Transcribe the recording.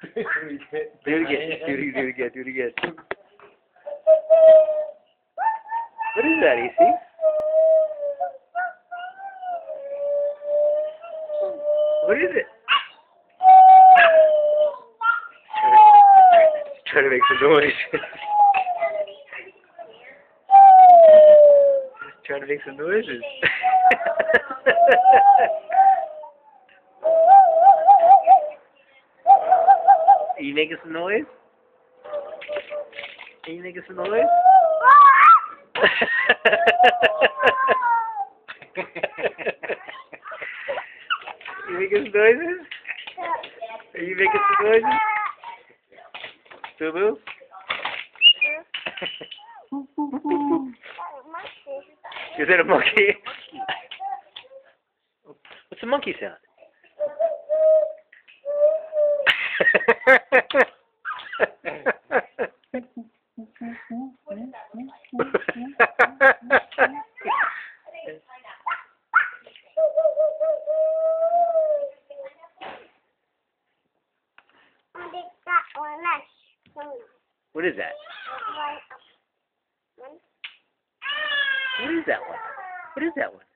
Do it again. Do it again. Do it again. What is that, AC? What is it? Trying to make some noise. Trying to make some noises. Are you making some noise? Are you making some noise? You making some noises? Are you making some noises? Boo boo? Is that a monkey? What's a monkey sound? What is that? What is that one? What is that one?